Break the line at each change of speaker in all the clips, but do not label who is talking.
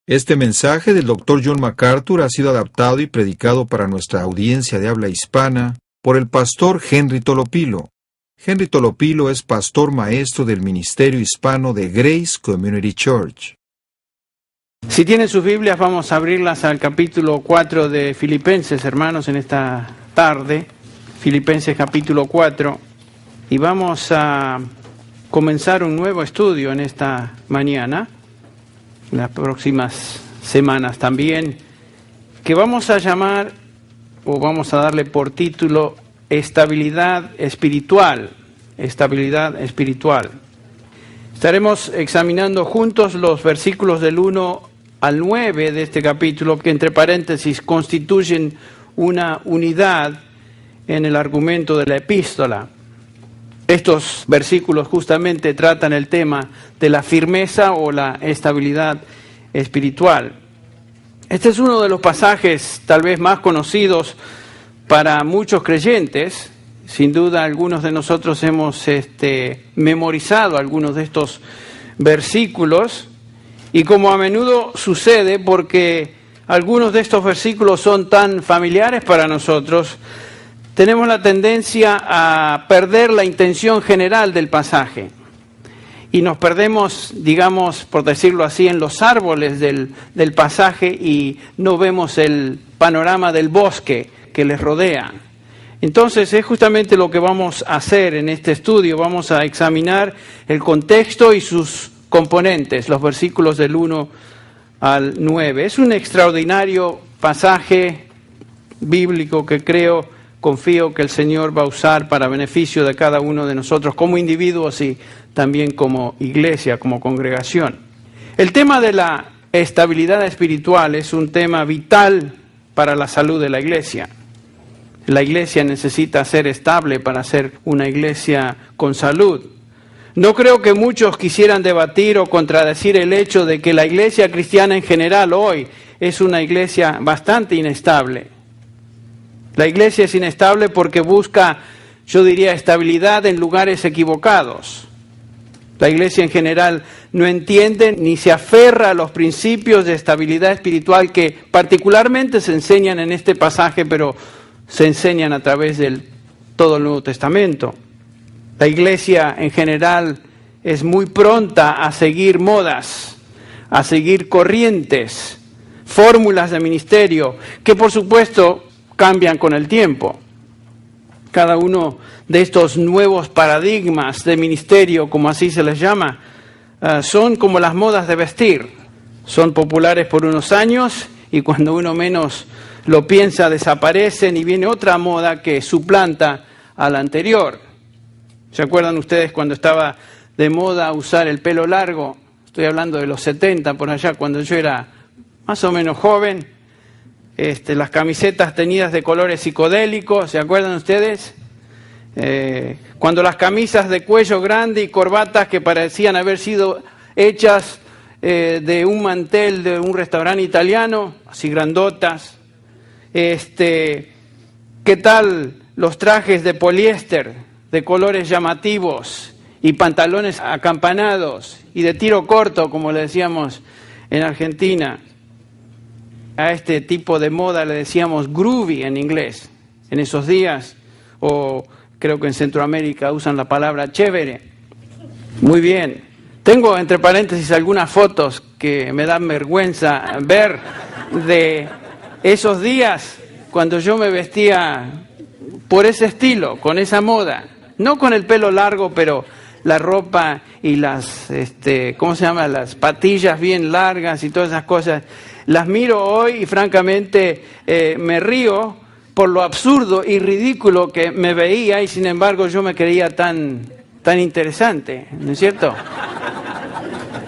Este mensaje del Dr. John MacArthur ha sido adaptado y predicado para nuestra audiencia de habla hispana por el pastor Henry Tolopilo. Henry Tolopilo es pastor maestro del Ministerio Hispano de Grace Community Church.
Si tienen sus Biblias, vamos a abrirlas al capítulo 4 de Filipenses, hermanos, en esta tarde. Filipenses capítulo 4. Y vamos a comenzar un nuevo estudio en esta mañana, en las próximas semanas también, que vamos a llamar, o vamos a darle por título, Estabilidad Espiritual. Estabilidad Espiritual. Estaremos examinando juntos los versículos del 1 al 9 de este capítulo, que entre paréntesis constituyen una unidad en el argumento de la epístola. Estos versículos justamente tratan el tema de la firmeza o la estabilidad espiritual. Este es uno de los pasajes tal vez más conocidos para muchos creyentes. Sin duda algunos de nosotros hemos memorizado algunos de estos versículos, y como a menudo sucede, porque algunos de estos versículos son tan familiares para nosotros, tenemos la tendencia a perder la intención general del pasaje. Y nos perdemos, digamos, por decirlo así, en los árboles del pasaje y no vemos el panorama del bosque que les rodea. Entonces es justamente lo que vamos a hacer en este estudio. Vamos a examinar el contexto y sus componentes, los versículos del 1 al 9. Es un extraordinario pasaje bíblico que confío que el Señor va a usar para beneficio de cada uno de nosotros como individuos y también como iglesia, como congregación. El tema de la estabilidad espiritual es un tema vital para la salud de la iglesia. La iglesia necesita ser estable para ser una iglesia con salud. No creo que muchos quisieran debatir o contradecir el hecho de que la iglesia cristiana en general hoy es una iglesia bastante inestable. La iglesia es inestable porque busca, yo diría, estabilidad en lugares equivocados. La iglesia en general no entiende ni se aferra a los principios de estabilidad espiritual que particularmente se enseñan en este pasaje, pero se enseñan a través de todo el Nuevo Testamento. La iglesia en general es muy pronta a seguir modas, a seguir corrientes, fórmulas de ministerio, que por supuesto cambian con el tiempo. Cada uno de estos nuevos paradigmas de ministerio, como así se les llama, son como las modas de vestir. Son populares por unos años y cuando uno menos lo piensa desaparecen y viene otra moda que suplanta a la anterior. ¿Se acuerdan ustedes cuando estaba de moda usar el pelo largo? Estoy hablando de los 70 por allá, cuando yo era más o menos joven. Las camisetas teñidas de colores psicodélicos, ¿se acuerdan ustedes? Cuando las camisas de cuello grande y corbatas que parecían haber sido hechas de un mantel de un restaurante italiano, así grandotas. ¿Qué tal los trajes de poliéster, de colores llamativos, y pantalones acampanados y de tiro corto, como le decíamos en Argentina? A este tipo de moda le decíamos groovy en inglés, en esos días, o creo que en Centroamérica usan la palabra chévere. Muy bien. Tengo entre paréntesis algunas fotos que me dan vergüenza ver de esos días cuando yo me vestía por ese estilo, con esa moda. No con el pelo largo, pero la ropa y las, las patillas bien largas y todas esas cosas. Las miro hoy y francamente me río por lo absurdo y ridículo que me veía y sin embargo yo me creía tan interesante, ¿no es cierto?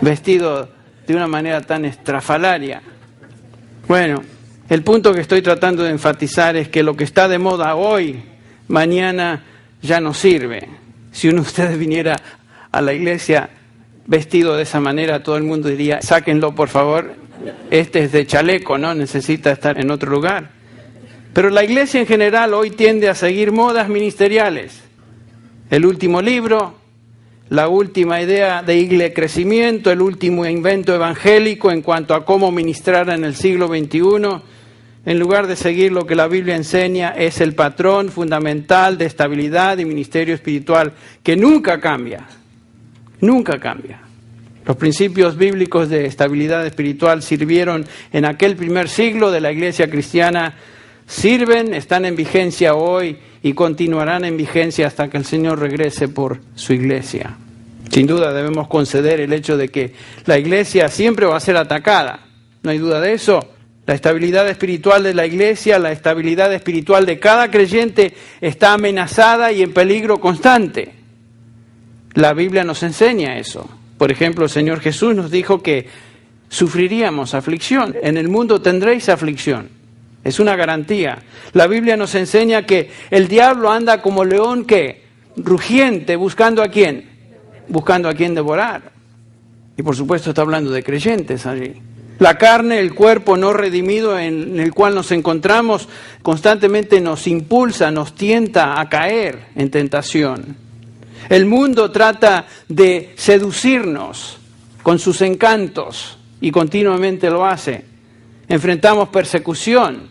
Vestido de una manera tan estrafalaria. Bueno, el punto que estoy tratando de enfatizar es que lo que está de moda hoy, mañana ya no sirve. Si uno de ustedes viniera a la iglesia vestido de esa manera, todo el mundo diría, sáquenlo por favor, este es de chaleco, ¿no? Necesita estar en otro lugar. Pero la iglesia en general hoy tiende a seguir modas ministeriales. El último libro, la última idea de crecimiento, el último invento evangélico en cuanto a cómo ministrar en el siglo XXI. En lugar de seguir lo que la Biblia enseña, es el patrón fundamental de estabilidad y ministerio espiritual que nunca cambia, nunca cambia. Los principios bíblicos de estabilidad espiritual sirvieron en aquel primer siglo de la iglesia cristiana, sirven, están en vigencia hoy y continuarán en vigencia hasta que el Señor regrese por su iglesia. Sin duda debemos conceder el hecho de que la iglesia siempre va a ser atacada, no hay duda de eso. La estabilidad espiritual de la iglesia, la estabilidad espiritual de cada creyente está amenazada y en peligro constante. La Biblia nos enseña eso. Por ejemplo, el Señor Jesús nos dijo que sufriríamos aflicción. En el mundo tendréis aflicción. Es una garantía. La Biblia nos enseña que el diablo anda como león que rugiente, buscando a quién devorar. Y por supuesto está hablando de creyentes allí. La carne, el cuerpo no redimido en el cual nos encontramos, constantemente nos impulsa, nos tienta a caer en tentación. El mundo trata de seducirnos con sus encantos y continuamente lo hace. Enfrentamos persecución,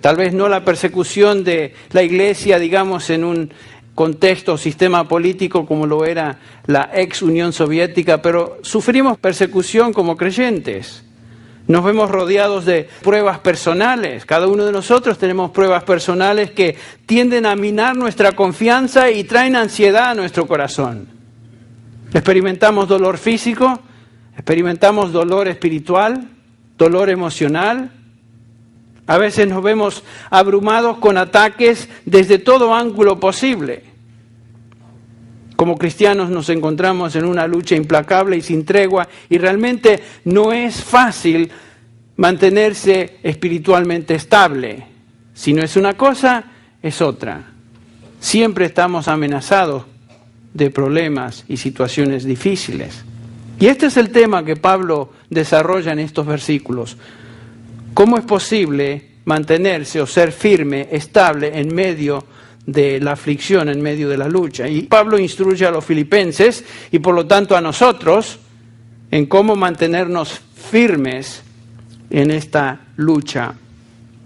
tal vez no la persecución de la iglesia, digamos, en un contexto o sistema político como lo era la ex Unión Soviética, pero sufrimos persecución como creyentes. Nos vemos rodeados de pruebas personales. Cada uno de nosotros tenemos pruebas personales que tienden a minar nuestra confianza y traen ansiedad a nuestro corazón. Experimentamos dolor físico, experimentamos dolor espiritual, dolor emocional. A veces nos vemos abrumados con ataques desde todo ángulo posible. Como cristianos nos encontramos en una lucha implacable y sin tregua y realmente no es fácil mantenerse espiritualmente estable. Si no es una cosa, es otra. Siempre estamos amenazados de problemas y situaciones difíciles. Y este es el tema que Pablo desarrolla en estos versículos. ¿Cómo es posible mantenerse o ser firme, estable en medio de la aflicción, en medio de la lucha? Y Pablo instruye a los filipenses y por lo tanto a nosotros en cómo mantenernos firmes en esta lucha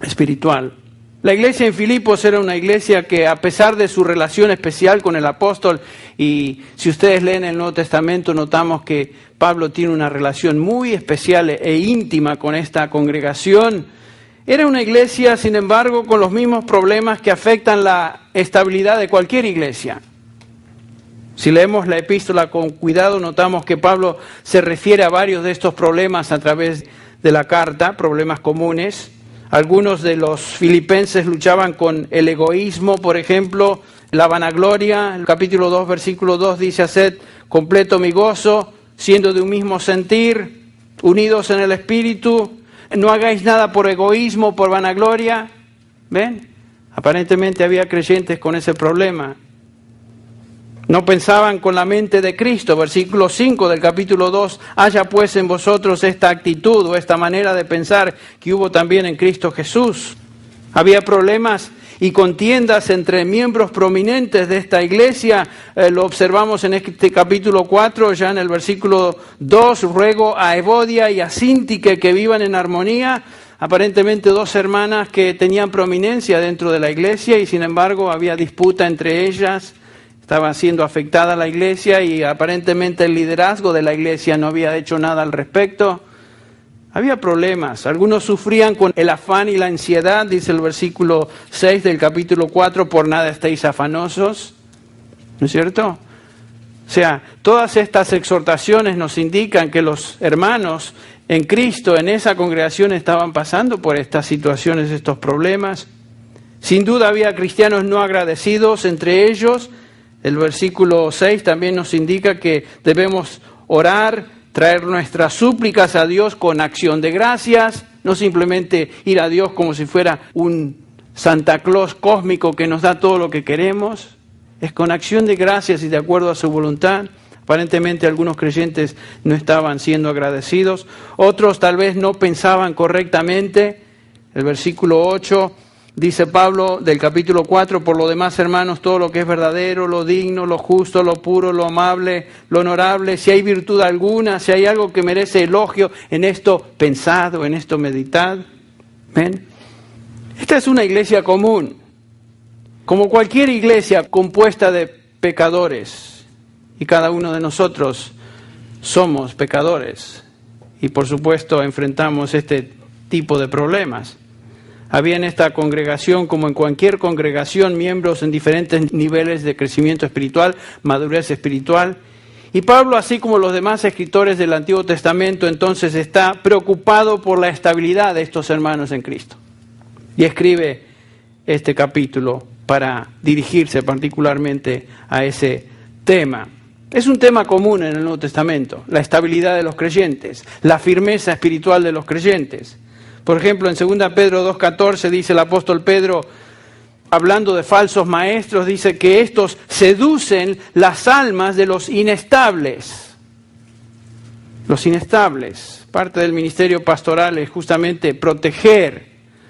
espiritual. La iglesia en Filipos era una iglesia que, a pesar de su relación especial con el apóstol, y si ustedes leen el Nuevo Testamento notamos que Pablo tiene una relación muy especial e íntima con esta congregación, era una iglesia, sin embargo, con los mismos problemas que afectan la estabilidad de cualquier iglesia. Si leemos la epístola con cuidado, notamos que Pablo se refiere a varios de estos problemas a través de la carta, problemas comunes. Algunos de los filipenses luchaban con el egoísmo, por ejemplo, la vanagloria. El capítulo 2, versículo 2 dice: haced completo mi gozo, siendo de un mismo sentir, unidos en el espíritu. No hagáis nada por egoísmo, por vanagloria. ¿Ven? Aparentemente había creyentes con ese problema. No pensaban con la mente de Cristo. Versículo 5 del capítulo 2. Haya pues en vosotros esta actitud o esta manera de pensar que hubo también en Cristo Jesús. Había problemas y contiendas entre miembros prominentes de esta iglesia. Lo observamos en este capítulo 4, ya en el versículo 2. Ruego a Evodia y a Síntique que vivan en armonía. Aparentemente dos hermanas que tenían prominencia dentro de la iglesia y sin embargo había disputa entre ellas. Estaba siendo afectada la iglesia y aparentemente el liderazgo de la iglesia no había hecho nada al respecto. Había problemas. Algunos sufrían con el afán y la ansiedad, dice el versículo 6 del capítulo 4, por nada estéis afanosos. ¿No es cierto? O sea, todas estas exhortaciones nos indican que los hermanos en Cristo, en esa congregación, estaban pasando por estas situaciones, estos problemas. Sin duda había cristianos no agradecidos entre ellos. El versículo 6 también nos indica que debemos orar, traer nuestras súplicas a Dios con acción de gracias, no simplemente ir a Dios como si fuera un Santa Claus cósmico que nos da todo lo que queremos. Es con acción de gracias y de acuerdo a su voluntad. Aparentemente algunos creyentes no estaban siendo agradecidos, otros tal vez no pensaban correctamente. El versículo 8 dice Pablo del capítulo 4, por lo demás, hermanos, todo lo que es verdadero, lo digno, lo justo, lo puro, lo amable, lo honorable, si hay virtud alguna, si hay algo que merece elogio, en esto pensad o en esto meditad. ¿Ven? Esta es una iglesia común, como cualquier iglesia compuesta de pecadores, y cada uno de nosotros somos pecadores, y por supuesto enfrentamos este tipo de problemas. Había en esta congregación, como en cualquier congregación, miembros en diferentes niveles de crecimiento espiritual, madurez espiritual. Y Pablo, así como los demás escritores del Antiguo Testamento, entonces está preocupado por la estabilidad de estos hermanos en Cristo. Y escribe este capítulo para dirigirse particularmente a ese tema. Es un tema común en el Nuevo Testamento, la estabilidad de los creyentes, la firmeza espiritual de los creyentes. Por ejemplo, en 2 Pedro 2:14 dice el apóstol Pedro, hablando de falsos maestros, dice que estos seducen las almas de los inestables. Los inestables. Parte del ministerio pastoral es justamente proteger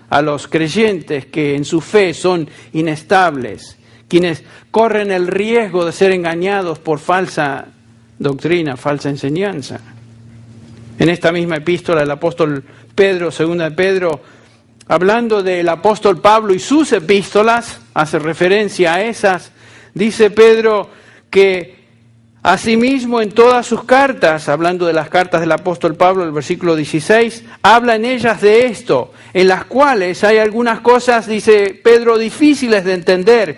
a los creyentes que en su fe son inestables, quienes corren el riesgo de ser engañados por falsa doctrina, falsa enseñanza. En esta misma epístola el apóstol Pedro, 2 Pedro, hablando del apóstol Pablo y sus epístolas, hace referencia a esas, dice Pedro que asimismo en todas sus cartas, hablando de las cartas del apóstol Pablo, el versículo 16, habla en ellas de esto, en las cuales hay algunas cosas, dice Pedro, difíciles de entender.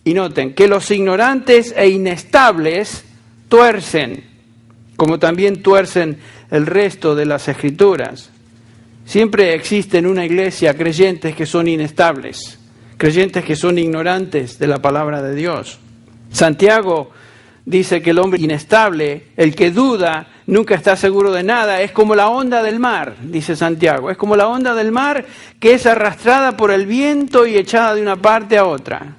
Y noten que los ignorantes e inestables tuercen, como también tuercen el resto de las Escrituras. Siempre existe en una iglesia creyentes que son inestables, creyentes que son ignorantes de la palabra de Dios. Santiago dice que el hombre inestable, el que duda, nunca está seguro de nada, es como la onda del mar, dice Santiago, es como la onda del mar que es arrastrada por el viento y echada de una parte a otra.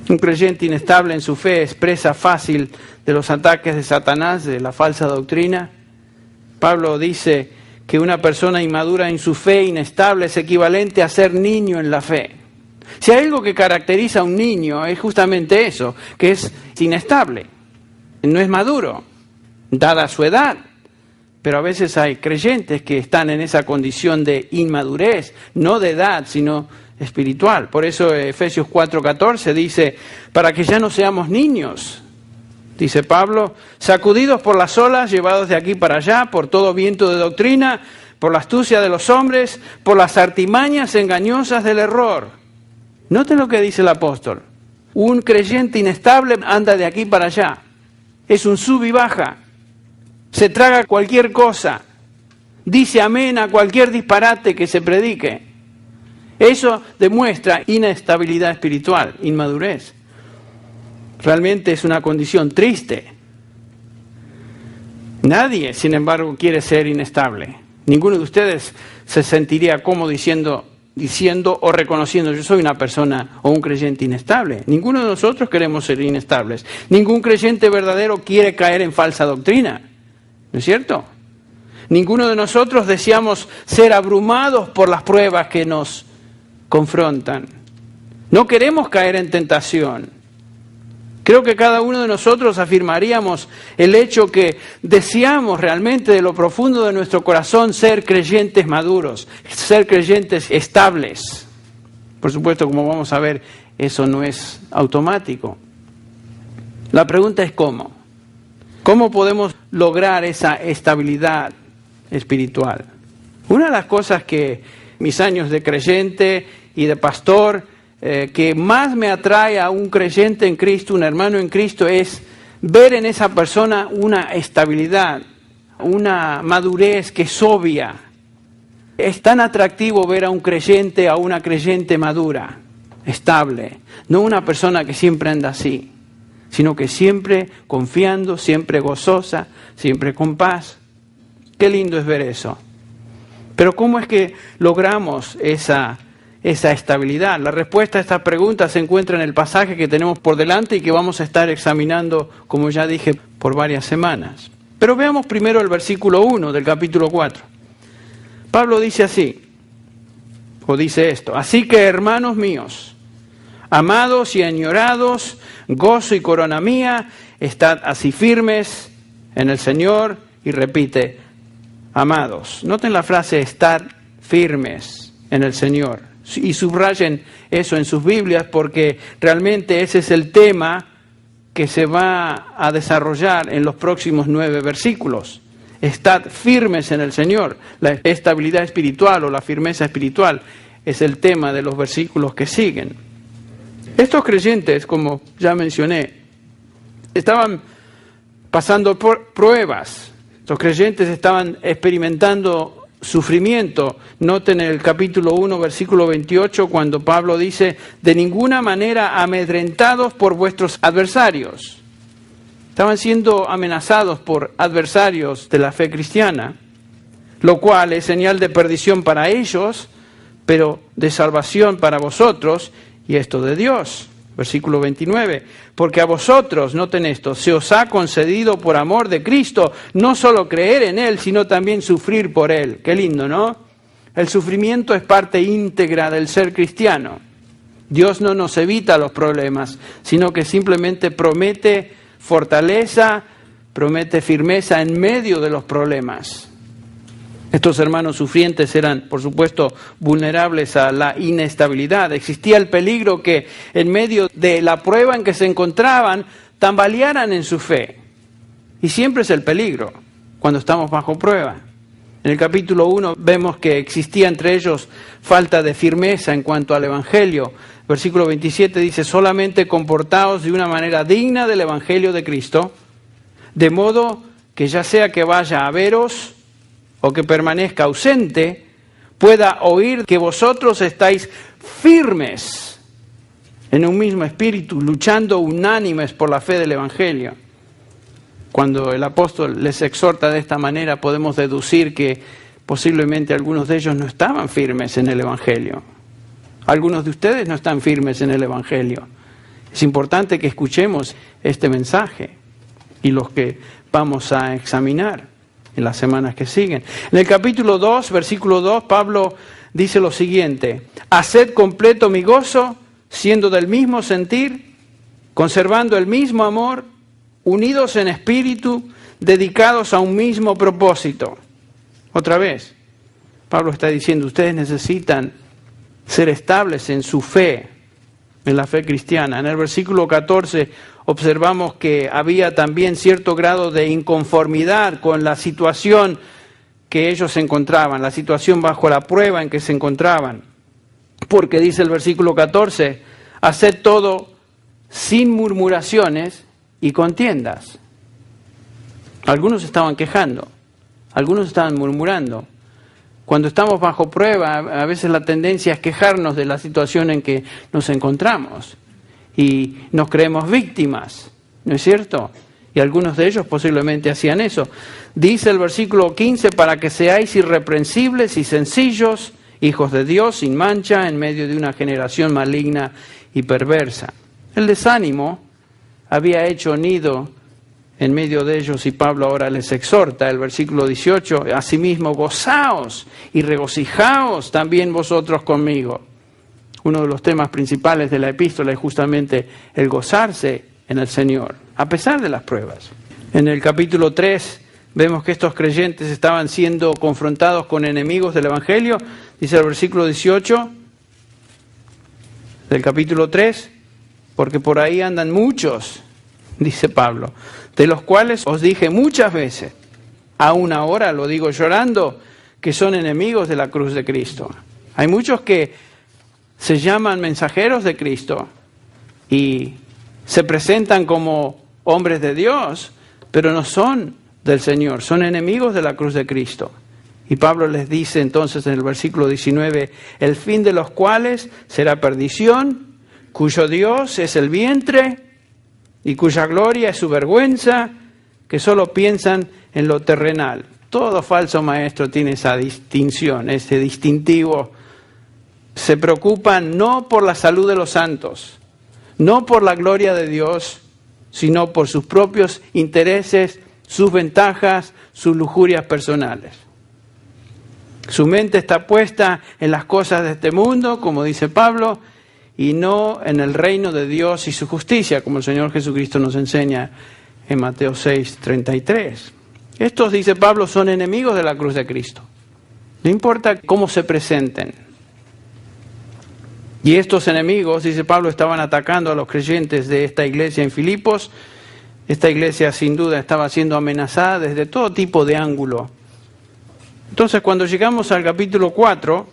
Un creyente inestable en su fe es presa fácil de los ataques de Satanás, de la falsa doctrina. Pablo dice que una persona inmadura en su fe, inestable, es equivalente a ser niño en la fe. Si hay algo que caracteriza a un niño es justamente eso, que es inestable, no es maduro, dada su edad. Pero a veces hay creyentes que están en esa condición de inmadurez, no de edad, sino espiritual. Por eso Efesios 4:14 dice, para que ya no seamos niños, dice Pablo, sacudidos por las olas, llevados de aquí para allá, por todo viento de doctrina, por la astucia de los hombres, por las artimañas engañosas del error. Noten lo que dice el apóstol. Un creyente inestable anda de aquí para allá. Es un sub y baja. Se traga cualquier cosa. Dice amén a cualquier disparate que se predique. Eso demuestra inestabilidad espiritual, inmadurez. Realmente es una condición triste. Nadie, sin embargo, quiere ser inestable. Ninguno de ustedes se sentiría cómodo diciendo o reconociendo, yo soy una persona o un creyente inestable. Ninguno de nosotros queremos ser inestables. Ningún creyente verdadero quiere caer en falsa doctrina. ¿No es cierto? Ninguno de nosotros deseamos ser abrumados por las pruebas que nos confrontan. No queremos caer en tentación. Creo que cada uno de nosotros afirmaríamos el hecho que deseamos realmente de lo profundo de nuestro corazón ser creyentes maduros, ser creyentes estables. Por supuesto, como vamos a ver, eso no es automático. La pregunta es ¿cómo? ¿Cómo podemos lograr esa estabilidad espiritual? Una de las cosas que mis años de creyente y de pastor que más me atrae a un creyente en Cristo, un hermano en Cristo, es ver en esa persona una estabilidad, una madurez que es obvia. Es tan atractivo ver a un creyente, a una creyente madura, estable, no una persona que siempre anda así, sino que siempre confiando, siempre gozosa, siempre con paz. Qué lindo es ver eso. Pero ¿cómo es que logramos esa estabilidad? La respuesta a esta pregunta se encuentra en el pasaje que tenemos por delante y que vamos a estar examinando, como ya dije, por varias semanas. Pero veamos primero el versículo 1 del capítulo 4. Pablo dice así: o dice esto: así que, hermanos míos, amados y añorados, gozo y corona mía, estad así firmes en el Señor. Y repite, amados. Noten la frase, estar firmes en el Señor. Y subrayen eso en sus Biblias, porque realmente ese es el tema que se va a desarrollar en los próximos 9 versículos. Estad firmes en el Señor. La estabilidad espiritual o la firmeza espiritual es el tema de los versículos que siguen. Estos creyentes, como ya mencioné, estaban pasando por pruebas. Estos creyentes estaban experimentando sufrimiento. Noten en el capítulo 1, versículo 28, cuando Pablo dice: de ninguna manera amedrentados por vuestros adversarios. Estaban siendo amenazados por adversarios de la fe cristiana, lo cual es señal de perdición para ellos, pero de salvación para vosotros, y esto de Dios. Versículo 29, porque a vosotros, noten esto, se os ha concedido por amor de Cristo, no solo creer en Él, sino también sufrir por Él. Qué lindo, ¿no? El sufrimiento es parte íntegra del ser cristiano. Dios no nos evita los problemas, sino que simplemente promete fortaleza, promete firmeza en medio de los problemas. Estos hermanos sufrientes eran, por supuesto, vulnerables a la inestabilidad. Existía el peligro que en medio de la prueba en que se encontraban, tambalearan en su fe. Y siempre es el peligro cuando estamos bajo prueba. En el capítulo 1 vemos que existía entre ellos falta de firmeza en cuanto al Evangelio. Versículo 27 dice: solamente comportaos de una manera digna del Evangelio de Cristo, de modo que ya sea que vaya a veros o que permanezca ausente, pueda oír que vosotros estáis firmes en un mismo espíritu, luchando unánimes por la fe del Evangelio. Cuando el apóstol les exhorta de esta manera, podemos deducir que posiblemente algunos de ellos no estaban firmes en el Evangelio. Algunos de ustedes no están firmes en el Evangelio. Es importante que escuchemos este mensaje y los que vamos a examinar en las semanas que siguen. En el capítulo 2, versículo 2, Pablo dice lo siguiente: haced completo mi gozo, siendo del mismo sentir, conservando el mismo amor, unidos en espíritu, dedicados a un mismo propósito. Otra vez, Pablo está diciendo, ustedes necesitan ser estables en su fe, en la fe cristiana. En el versículo 14 observamos que había también cierto grado de inconformidad con la situación que ellos se encontraban, la situación bajo la prueba en que se encontraban. Porque dice el versículo 14, haced todo sin murmuraciones y contiendas. Algunos estaban quejando, algunos estaban murmurando. Cuando estamos bajo prueba, a veces la tendencia es quejarnos de la situación en que nos encontramos y nos creemos víctimas, ¿no es cierto? Y algunos de ellos posiblemente hacían eso. Dice el versículo 15, para que seáis irreprensibles y sencillos, hijos de Dios, sin mancha, en medio de una generación maligna y perversa. El desánimo había hecho nido en medio de ellos y Pablo ahora les exhorta, el versículo 18, asimismo gozaos y regocijaos también vosotros conmigo. Uno de los temas principales de la epístola es justamente el gozarse en el Señor, a pesar de las pruebas. En el capítulo 3 vemos que estos creyentes estaban siendo confrontados con enemigos del Evangelio. Dice el versículo 18 del capítulo 3, porque por ahí andan muchos, dice Pablo, de los cuales os dije muchas veces, aún ahora lo digo llorando, que son enemigos de la cruz de Cristo. Hay muchos que se llaman mensajeros de Cristo y se presentan como hombres de Dios, pero no son del Señor, son enemigos de la cruz de Cristo. Y Pablo les dice entonces en el versículo 19, el fin de los cuales será perdición, cuyo Dios es el vientre y cuya gloria es su vergüenza, que solo piensan en lo terrenal. Todo falso maestro tiene esa distinción, ese distintivo. Se preocupan no por la salud de los santos, no por la gloria de Dios, sino por sus propios intereses, sus ventajas, sus lujurias personales. Su mente está puesta en las cosas de este mundo, como dice Pablo, y no en el reino de Dios y su justicia, como el Señor Jesucristo nos enseña en Mateo 6:33. Estos, dice Pablo, son enemigos de la cruz de Cristo. No importa cómo se presenten. Y estos enemigos, dice Pablo, estaban atacando a los creyentes de esta iglesia en Filipos. Esta iglesia sin duda estaba siendo amenazada desde todo tipo de ángulo. Entonces, cuando llegamos al capítulo 4,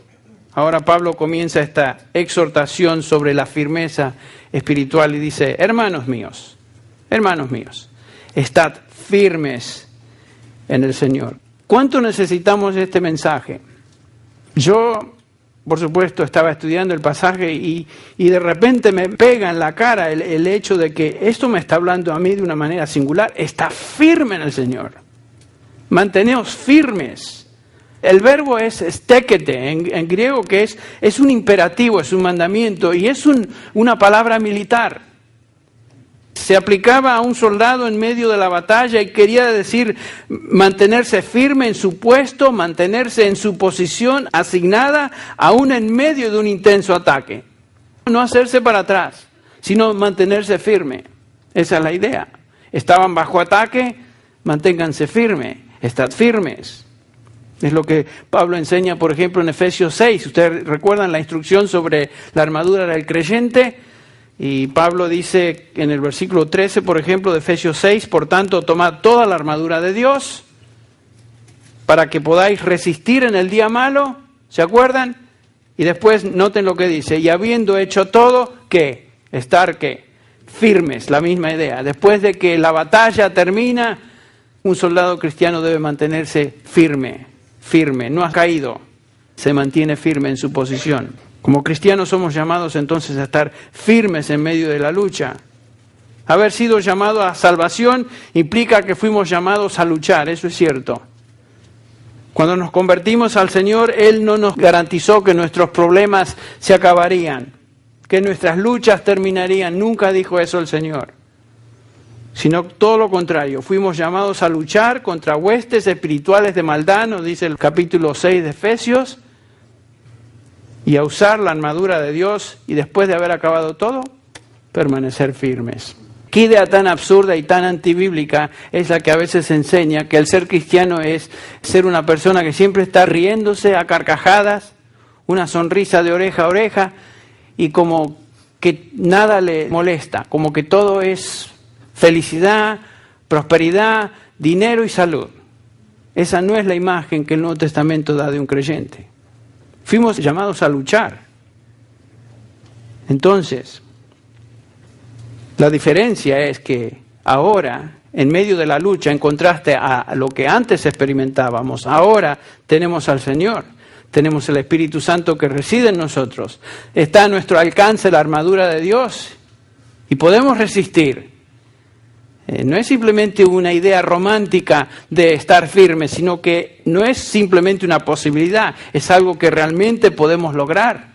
ahora Pablo comienza esta exhortación sobre la firmeza espiritual y dice: hermanos míos, estad firmes en el Señor. ¿Cuánto necesitamos este mensaje? Yo, por supuesto, estaba estudiando el pasaje y de repente me pega en la cara el hecho de que esto me está hablando a mí de una manera singular. Está firme en el Señor. Manteneos firmes. El verbo es stékete, en griego, que es un imperativo, es un mandamiento y es una palabra militar. Se aplicaba a un soldado en medio de la batalla y quería decir mantenerse firme en su puesto, mantenerse en su posición asignada, aún en medio de un intenso ataque. No hacerse para atrás, sino mantenerse firme. Esa es la idea. Estaban bajo ataque, manténganse firmes, estad firmes. Es lo que Pablo enseña, por ejemplo, en Efesios 6. Ustedes recuerdan la instrucción sobre la armadura del creyente. Y Pablo dice en el versículo 13, por ejemplo, de Efesios 6, por tanto, tomad toda la armadura de Dios para que podáis resistir en el día malo. ¿Se acuerdan? Y después noten lo que dice: y habiendo hecho todo, ¿qué? Estar, ¿qué? Firmes, la misma idea. Después de que la batalla termina, un soldado cristiano debe mantenerse firme, no ha caído, se mantiene firme en su posición. Como cristianos somos llamados entonces a estar firmes en medio de la lucha. Haber sido llamado a salvación implica que fuimos llamados a luchar, eso es cierto. Cuando nos convertimos al Señor, Él no nos garantizó que nuestros problemas se acabarían, que nuestras luchas terminarían. Nunca dijo eso el Señor. Sino todo lo contrario, fuimos llamados a luchar contra huestes espirituales de maldad, nos dice el capítulo 6 de Efesios, y a usar la armadura de Dios y después de haber acabado todo, permanecer firmes. ¿Qué idea tan absurda y tan antibíblica es la que a veces enseña que el ser cristiano es ser una persona que siempre está riéndose a carcajadas, una sonrisa de oreja a oreja y como que nada le molesta, como que todo es felicidad, prosperidad, dinero y salud? Esa no es la imagen que el Nuevo Testamento da de un creyente. Fuimos llamados a luchar. Entonces, la diferencia es que ahora, en medio de la lucha, en contraste a lo que antes experimentábamos, ahora tenemos al Señor, tenemos el Espíritu Santo que reside en nosotros, está a nuestro alcance la armadura de Dios y podemos resistir. No es simplemente una idea romántica de estar firmes, sino que no es simplemente una posibilidad, es algo que realmente podemos lograr,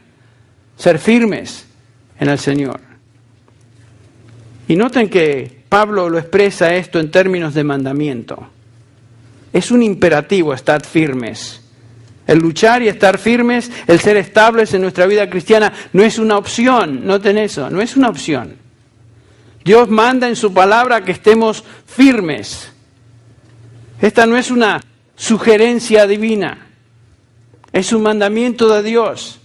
ser firmes en el Señor. Y noten que Pablo lo expresa esto en términos de mandamiento. Es un imperativo estar firmes. El luchar y estar firmes, el ser estables en nuestra vida cristiana, no es una opción, noten eso, no es una opción. Dios manda en su palabra que estemos firmes. Esta no es una sugerencia divina, es un mandamiento de Dios.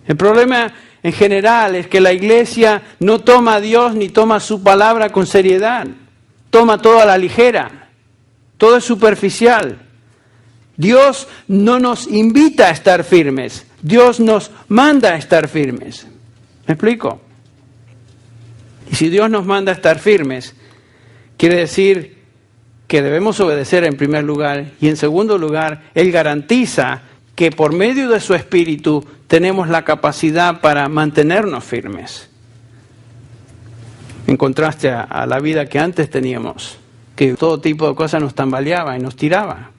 El problema en general es que la iglesia no toma a Dios ni toma su palabra con seriedad. Toma todo a la ligera, todo es superficial. Dios no nos invita a estar firmes, Dios nos manda a estar firmes. ¿Me explico? Y si Dios nos manda a estar firmes, quiere decir que debemos obedecer en primer lugar y en segundo lugar, Él garantiza que por medio de su Espíritu tenemos la capacidad para mantenernos firmes. En contraste a la vida que antes teníamos, que todo tipo de cosas nos tambaleaba y nos tiraba.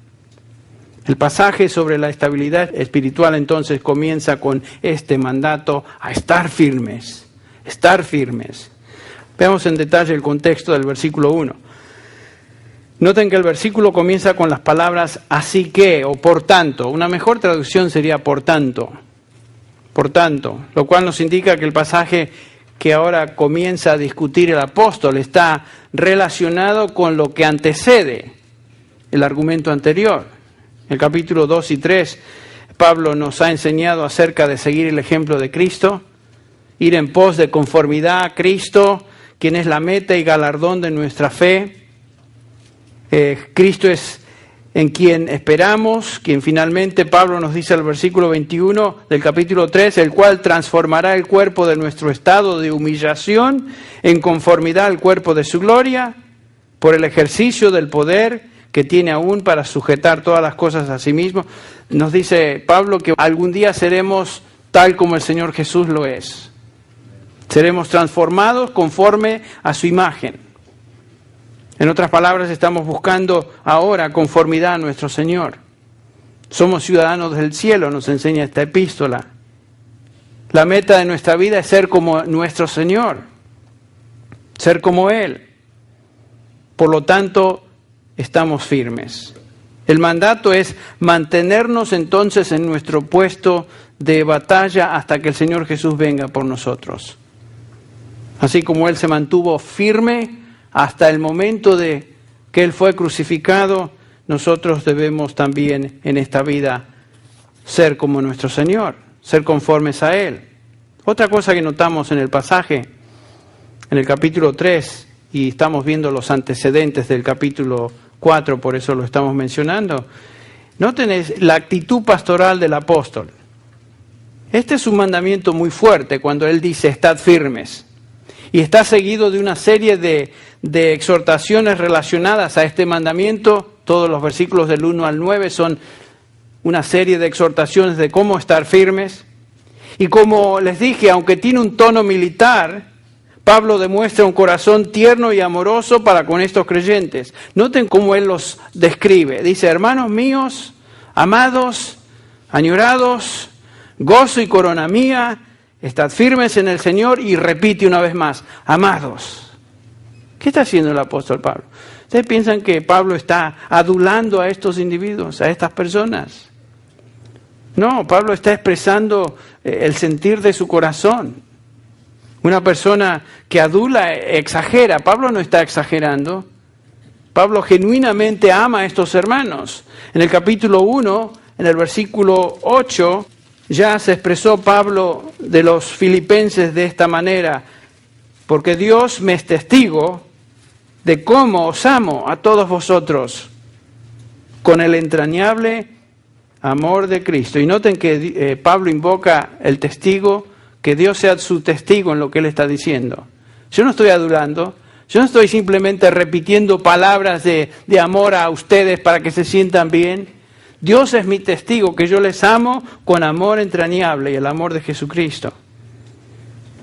El pasaje sobre la estabilidad espiritual entonces comienza con este mandato a estar firmes, estar firmes. Veamos en detalle el contexto del versículo 1. Noten que el versículo comienza con las palabras así que o por tanto. Una mejor traducción sería por tanto. Por tanto, lo cual nos indica que el pasaje que ahora comienza a discutir el apóstol está relacionado con lo que antecede el argumento anterior. En el capítulo 2 y 3, Pablo nos ha enseñado acerca de seguir el ejemplo de Cristo, ir en pos de conformidad a Cristo, quien es la meta y galardón de nuestra fe. Cristo es en quien esperamos, quien finalmente Pablo nos dice en el versículo 21 del capítulo 3, el cual transformará el cuerpo de nuestro estado de humillación en conformidad al cuerpo de su gloria, por el ejercicio del poder que tiene aún para sujetar todas las cosas a sí mismo. Nos dice Pablo que algún día seremos tal como el Señor Jesús lo es. Seremos transformados conforme a su imagen. En otras palabras, estamos buscando ahora conformidad a nuestro Señor. Somos ciudadanos del cielo, nos enseña esta epístola. La meta de nuestra vida es ser como nuestro Señor, ser como Él. Por lo tanto, estamos firmes. El mandato es mantenernos entonces en nuestro puesto de batalla hasta que el Señor Jesús venga por nosotros. Así como Él se mantuvo firme hasta el momento de que Él fue crucificado, nosotros debemos también en esta vida ser como nuestro Señor, ser conformes a Él. Otra cosa que notamos en el pasaje, en el capítulo 3, y estamos viendo los antecedentes del capítulo 4, por eso lo estamos mencionando, noten la actitud pastoral del apóstol. Este es un mandamiento muy fuerte cuando Él dice, estad firmes. Y está seguido de una serie de exhortaciones relacionadas a este mandamiento. Todos los versículos del 1 al 9 son una serie de exhortaciones de cómo estar firmes. Y como les dije, aunque tiene un tono militar, Pablo demuestra un corazón tierno y amoroso para con estos creyentes. Noten cómo él los describe. Dice, hermanos míos, amados, añorados, gozo y corona mía, estad firmes en el Señor, y repite una vez más, amados. ¿Qué está haciendo el apóstol Pablo? ¿Ustedes piensan que Pablo está adulando a estos individuos, a estas personas? No, Pablo está expresando el sentir de su corazón. Una persona que adula exagera. Pablo no está exagerando. Pablo genuinamente ama a estos hermanos. En el capítulo 1, en el versículo 8, ya se expresó Pablo de los filipenses de esta manera, porque Dios me es testigo de cómo os amo a todos vosotros con el entrañable amor de Cristo. Y noten que Pablo invoca el testigo, que Dios sea su testigo en lo que él está diciendo. Yo no estoy adulando, yo no estoy simplemente repitiendo palabras de amor a ustedes para que se sientan bien. Dios es mi testigo, que yo les amo con amor entrañable y el amor de Jesucristo.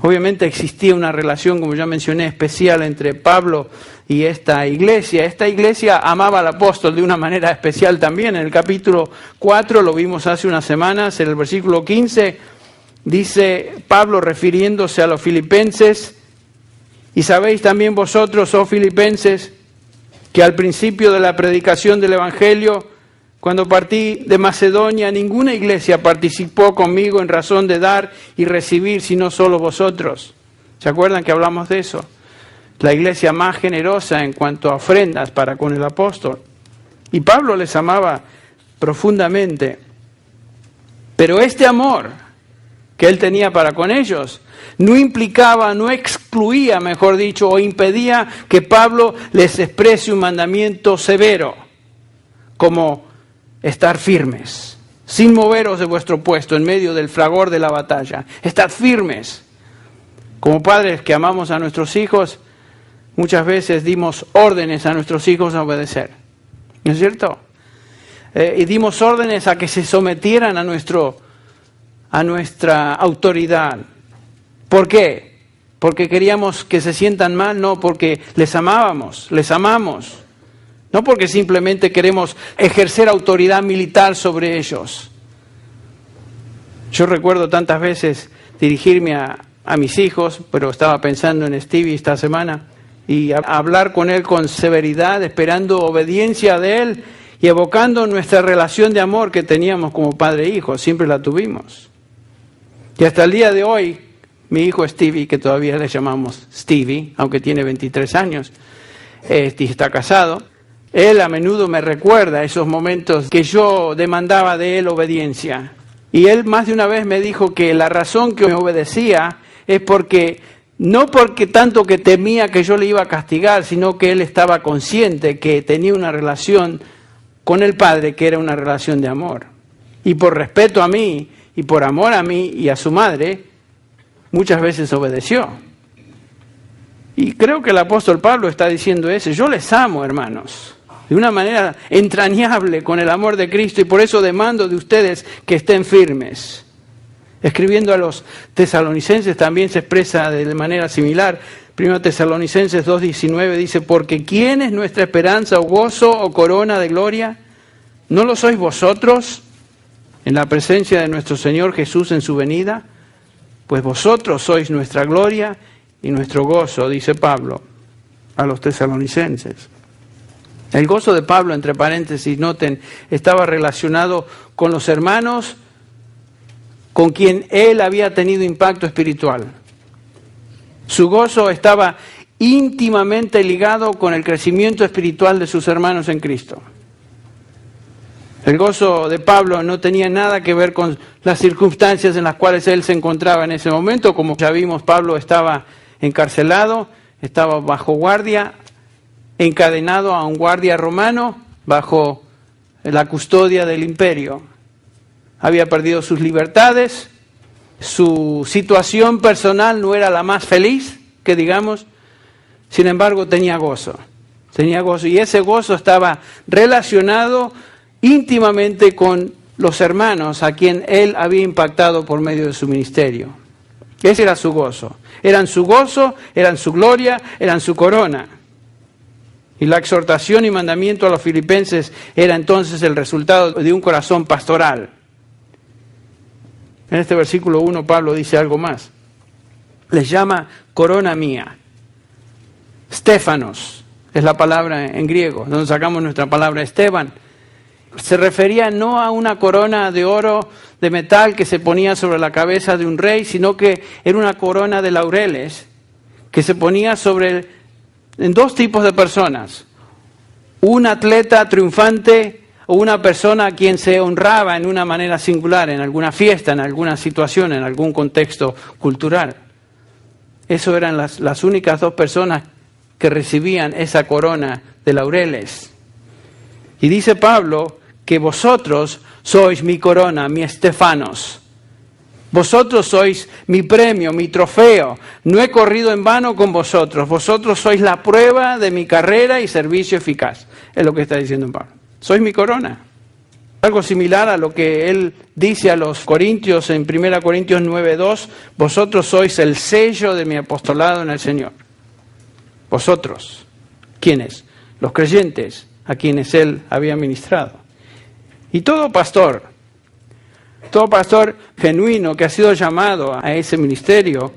Obviamente existía una relación, como ya mencioné, especial entre Pablo y esta iglesia. Esta iglesia amaba al apóstol de una manera especial también. En el capítulo 4, lo vimos hace unas semanas, en el versículo 15, dice Pablo refiriéndose a los filipenses, y sabéis también vosotros, oh filipenses, que al principio de la predicación del Evangelio, cuando partí de Macedonia, ninguna iglesia participó conmigo en razón de dar y recibir, sino solo vosotros. ¿Se acuerdan que hablamos de eso? La iglesia más generosa en cuanto a ofrendas para con el apóstol. Y Pablo les amaba profundamente. Pero este amor que él tenía para con ellos no implicaba, no excluía, mejor dicho, o impedía que Pablo les exprese un mandamiento severo, como estar firmes, sin moveros de vuestro puesto en medio del fragor de la batalla. Estad firmes. Como padres que amamos a nuestros hijos, muchas veces dimos órdenes a nuestros hijos a obedecer. ¿No es cierto? Y dimos órdenes a que se sometieran a nuestra autoridad. ¿Por qué? ¿Porque queríamos que se sientan mal? No, porque les amábamos, les amamos. No porque simplemente queremos ejercer autoridad militar sobre ellos. Yo recuerdo tantas veces dirigirme a mis hijos, pero estaba pensando en Stevie esta semana, y hablar con Él con severidad, esperando obediencia de Él y evocando nuestra relación de amor que teníamos como padre e hijo. Siempre la tuvimos. Y hasta el día de hoy, mi hijo Stevie, que todavía le llamamos Stevie, aunque tiene 23 años y está casado, él a menudo me recuerda esos momentos que yo demandaba de él obediencia. Y él más de una vez me dijo que la razón que me obedecía es no porque tanto que temía que yo le iba a castigar, sino que él estaba consciente que tenía una relación con el Padre que era una relación de amor. Y por respeto a mí, y por amor a mí y a su madre, muchas veces obedeció. Y creo que el apóstol Pablo está diciendo eso. Yo les amo, hermanos, de una manera entrañable con el amor de Cristo, y por eso demando de ustedes que estén firmes. Escribiendo a los tesalonicenses también se expresa de manera similar. 1 Tesalonicenses 2:19 dice: porque ¿quién es nuestra esperanza o gozo o corona de gloria? ¿No lo sois vosotros en la presencia de nuestro Señor Jesús en su venida? Pues vosotros sois nuestra gloria y nuestro gozo, dice Pablo a los tesalonicenses. El gozo de Pablo, entre paréntesis, noten, estaba relacionado con los hermanos con quien él había tenido impacto espiritual. Su gozo estaba íntimamente ligado con el crecimiento espiritual de sus hermanos en Cristo. El gozo de Pablo no tenía nada que ver con las circunstancias en las cuales él se encontraba en ese momento. Como ya vimos, Pablo estaba encarcelado, estaba bajo guardia, encadenado a un guardia romano, bajo la custodia del imperio. Había perdido sus libertades, su situación personal no era la más feliz, que digamos, sin embargo tenía gozo, y ese gozo estaba relacionado íntimamente con los hermanos a quien él había impactado por medio de su ministerio. Ese era su gozo, eran su gloria, eran su corona. Y la exhortación y mandamiento a los filipenses era entonces el resultado de un corazón pastoral. En este versículo 1 Pablo dice algo más. Les llama corona mía. Stéfanos es la palabra en griego, donde sacamos nuestra palabra Esteban. Se refería no a una corona de oro, de metal que se ponía sobre la cabeza de un rey, sino que era una corona de laureles que se ponía en dos tipos de personas. Un atleta triunfante o una persona a quien se honraba en una manera singular, en alguna fiesta, en alguna situación, en algún contexto cultural. Eso eran las únicas dos personas que recibían esa corona de laureles. Y dice Pablo que vosotros sois mi corona, mi Estefanos. Vosotros sois mi premio, mi trofeo. No he corrido en vano con vosotros. Vosotros sois la prueba de mi carrera y servicio eficaz. Es lo que está diciendo Pablo. Sois mi corona. Algo similar a lo que él dice a los corintios en 1 Corintios 9:2. Vosotros sois el sello de mi apostolado en el Señor. Vosotros. ¿Quiénes? Los creyentes a quienes él había ministrado. Y todo pastor genuino que ha sido llamado a ese ministerio,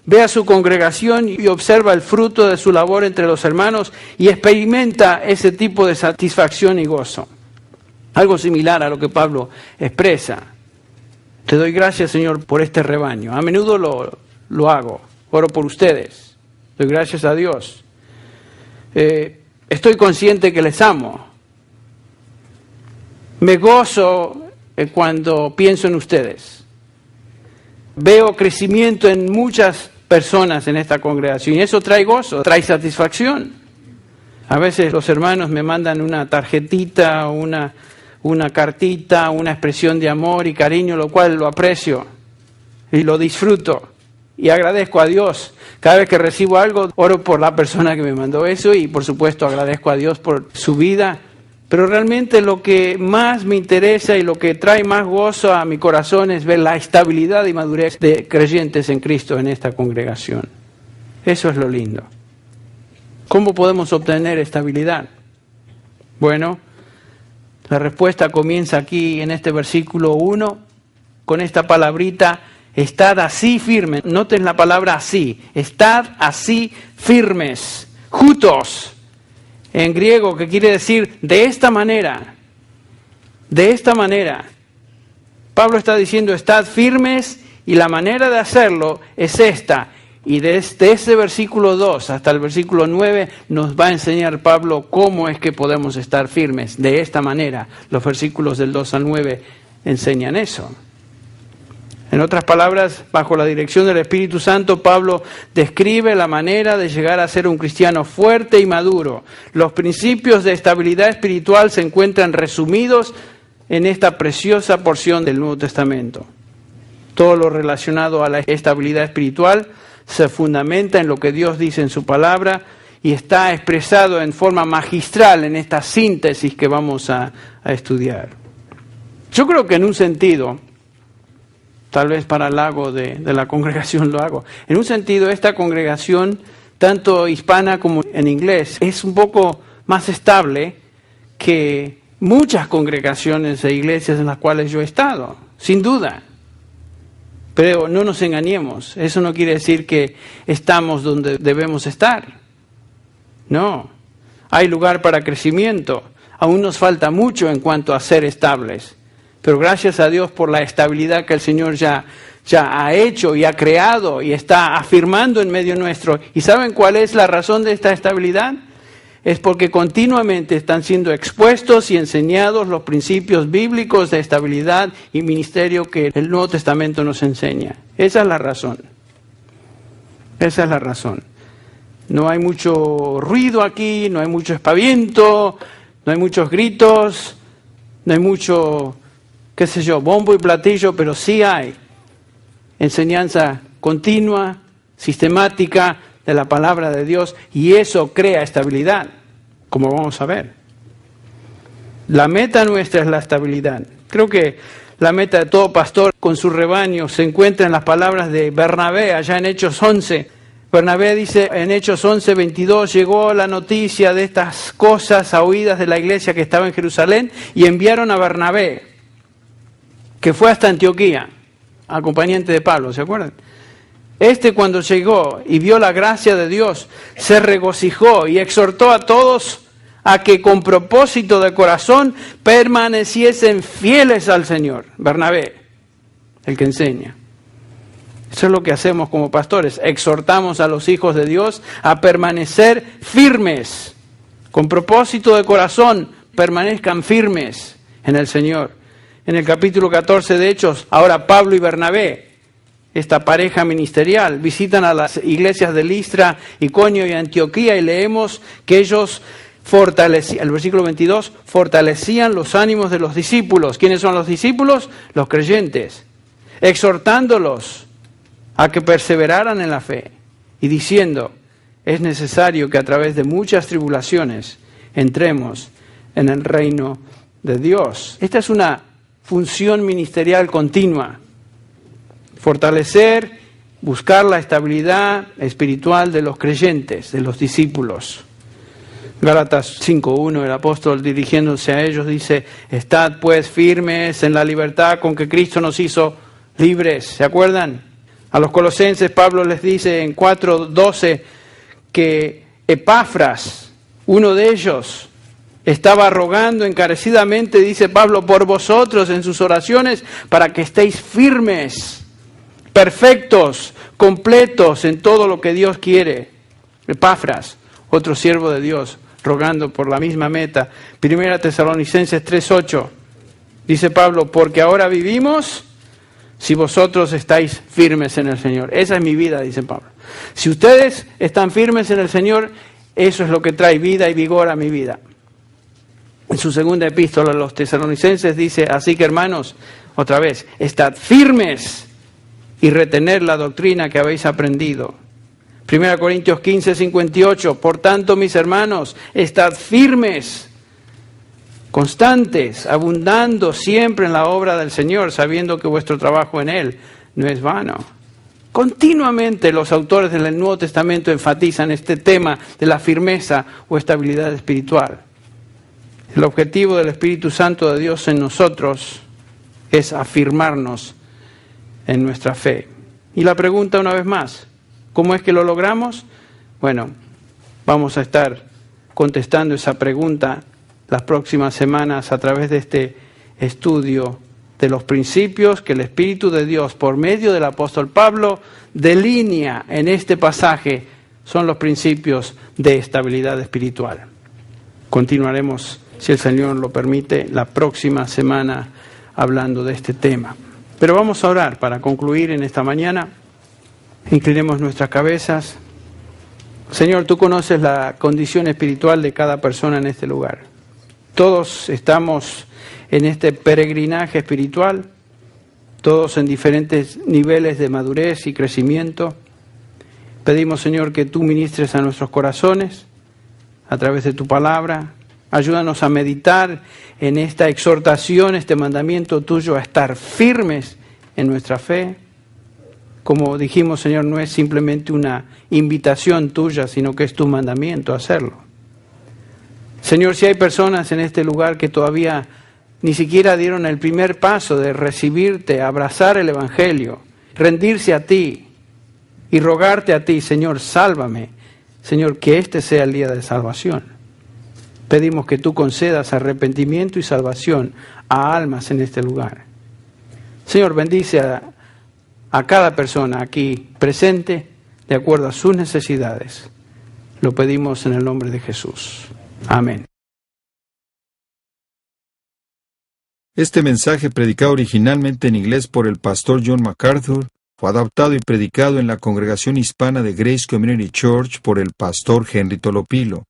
ve a su congregación y observa el fruto de su labor entre los hermanos y experimenta ese tipo de satisfacción y gozo. Algo similar a lo que Pablo expresa. Te doy gracias, Señor, por este rebaño. A menudo lo hago. Oro por ustedes. Doy gracias a Dios. Estoy consciente que les amo. Me gozo cuando pienso en ustedes. Veo crecimiento en muchas personas en esta congregación y eso trae gozo, trae satisfacción. A veces los hermanos me mandan una tarjetita, una cartita, una expresión de amor y cariño, lo cual lo aprecio y lo disfruto y agradezco a Dios. Cada vez que recibo algo, oro por la persona que me mandó eso y por supuesto agradezco a Dios por su vida. Pero realmente lo que más me interesa y lo que trae más gozo a mi corazón es ver la estabilidad y madurez de creyentes en Cristo en esta congregación. Eso es lo lindo. ¿Cómo podemos obtener estabilidad? Bueno, la respuesta comienza aquí en este versículo 1 con esta palabrita, estad así firmes. Noten la palabra así, estad así firmes, Jutos, en griego, que quiere decir de esta manera. De esta manera. Pablo está diciendo, estad firmes, y la manera de hacerlo es esta. Y desde ese versículo 2 hasta el versículo 9 nos va a enseñar Pablo cómo es que podemos estar firmes. De esta manera, los versículos del 2 al 9 enseñan eso. En otras palabras, bajo la dirección del Espíritu Santo, Pablo describe la manera de llegar a ser un cristiano fuerte y maduro. Los principios de estabilidad espiritual se encuentran resumidos en esta preciosa porción del Nuevo Testamento. Todo lo relacionado a la estabilidad espiritual se fundamenta en lo que Dios dice en su palabra y está expresado en forma magistral en esta síntesis que vamos a estudiar. Yo creo que en un sentido, tal vez para el halago de la congregación lo hago, en un sentido esta congregación, tanto hispana como en inglés, es un poco más estable que muchas congregaciones e iglesias en las cuales yo he estado, sin duda. Pero no nos engañemos, eso no quiere decir que estamos donde debemos estar. No, hay lugar para crecimiento, aún nos falta mucho en cuanto a ser estables. Pero gracias a Dios por la estabilidad que el Señor ya ha hecho y ha creado y está afirmando en medio nuestro. ¿Y saben cuál es la razón de esta estabilidad? Es porque continuamente están siendo expuestos y enseñados los principios bíblicos de estabilidad y ministerio que el Nuevo Testamento nos enseña. Esa es la razón. Esa es la razón. No hay mucho ruido aquí, no hay mucho espaviento, no hay muchos gritos, no hay mucho, qué sé yo, bombo y platillo, pero sí hay enseñanza continua, sistemática, de la palabra de Dios, y eso crea estabilidad, como vamos a ver. La meta nuestra es la estabilidad. Creo que la meta de todo pastor con su rebaño se encuentra en las palabras de Bernabé, allá en Hechos 11. Bernabé dice en Hechos 11, 22, llegó la noticia de estas cosas a oídas de la iglesia que estaba en Jerusalén, y enviaron a Bernabé, que fue hasta Antioquía, acompañante de Pablo, ¿se acuerdan? Cuando llegó y vio la gracia de Dios, se regocijó y exhortó a todos a que con propósito de corazón permaneciesen fieles al Señor. Bernabé, el que enseña. Eso es lo que hacemos como pastores. Exhortamos a los hijos de Dios a permanecer firmes. Con propósito de corazón, permanezcan firmes en el Señor. En el capítulo 14 de Hechos, ahora Pablo y Bernabé, esta pareja ministerial, visitan a las iglesias de Listra, Iconio y Antioquía, y leemos que ellos fortalecían, el versículo 22, fortalecían los ánimos de los discípulos. ¿Quiénes son los discípulos? Los creyentes. Exhortándolos a que perseveraran en la fe y diciendo, es necesario que a través de muchas tribulaciones entremos en el reino de Dios. Esta es una función ministerial continua. Fortalecer, buscar la estabilidad espiritual de los creyentes, de los discípulos. Gálatas 5:1, el apóstol dirigiéndose a ellos dice, estad pues firmes en la libertad con que Cristo nos hizo libres. ¿Se acuerdan? A los colosenses Pablo les dice en 4:12 que Epafras, uno de ellos, estaba rogando encarecidamente, dice Pablo, por vosotros en sus oraciones para que estéis firmes, perfectos, completos en todo lo que Dios quiere. Epafras, otro siervo de Dios, rogando por la misma meta. 1 Tesalonicenses 3:8, dice Pablo, porque ahora vivimos si vosotros estáis firmes en el Señor. Esa es mi vida, dice Pablo. Si ustedes están firmes en el Señor, eso es lo que trae vida y vigor a mi vida. En su segunda epístola a los Tesalonicenses dice, así que hermanos, otra vez, estad firmes y retener la doctrina que habéis aprendido. 1 Corintios 15:58, por tanto, mis hermanos, estad firmes, constantes, abundando siempre en la obra del Señor, sabiendo que vuestro trabajo en Él no es vano. Continuamente los autores del Nuevo Testamento enfatizan este tema de la firmeza o estabilidad espiritual. El objetivo del Espíritu Santo de Dios en nosotros es afirmarnos en nuestra fe. Y la pregunta una vez más, ¿cómo es que lo logramos? Bueno, Vamos a estar contestando esa pregunta las próximas semanas a través de este estudio de los principios que el Espíritu de Dios, por medio del apóstol Pablo, delinea en este pasaje. Son los principios de estabilidad espiritual. Continuaremos, si el Señor lo permite, la próxima semana hablando de este tema. Pero vamos a orar para concluir en esta mañana. Inclinemos nuestras cabezas. Señor, tú conoces la condición espiritual de cada persona en este lugar. Todos estamos en este peregrinaje espiritual, todos en diferentes niveles de madurez y crecimiento. Pedimos, Señor, que tú ministres a nuestros corazones a través de tu palabra. Ayúdanos a meditar en esta exhortación, este mandamiento tuyo, a estar firmes en nuestra fe. Como dijimos, Señor, no es simplemente una invitación tuya, sino que es tu mandamiento hacerlo. Señor, si hay personas en este lugar que todavía ni siquiera dieron el primer paso de recibirte, abrazar el Evangelio, rendirse a ti y rogarte a ti, Señor, sálvame. Señor, que este sea el día de salvación. Pedimos que tú concedas arrepentimiento y salvación a almas en este lugar. Señor, bendice a cada persona aquí presente de acuerdo a sus necesidades. Lo pedimos en el nombre de Jesús. Amén.
Este mensaje, predicado originalmente en inglés por el pastor John MacArthur, fue adaptado y predicado en la congregación hispana de Grace Community Church por el pastor Henry Tolopilo.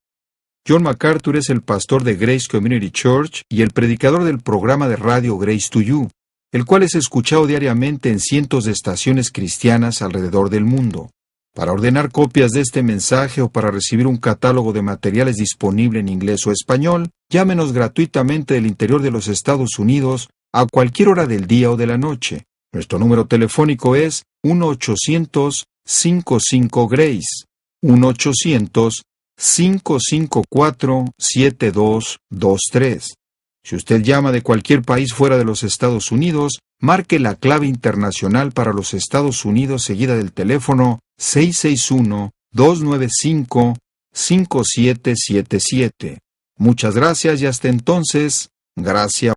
John MacArthur es el pastor de Grace Community Church y el predicador del programa de radio Grace to You, el cual es escuchado diariamente en cientos de estaciones cristianas alrededor del mundo. Para ordenar copias de este mensaje o para recibir un catálogo de materiales disponible en inglés o español, llámenos gratuitamente del interior de los Estados Unidos a cualquier hora del día o de la noche. Nuestro número telefónico es 1-800-55-GRACE, 1-800-554-7223. Si usted llama de cualquier país fuera de los Estados Unidos, marque la clave internacional para los Estados Unidos seguida del teléfono 661-295-5777. Muchas gracias y hasta entonces, gracias.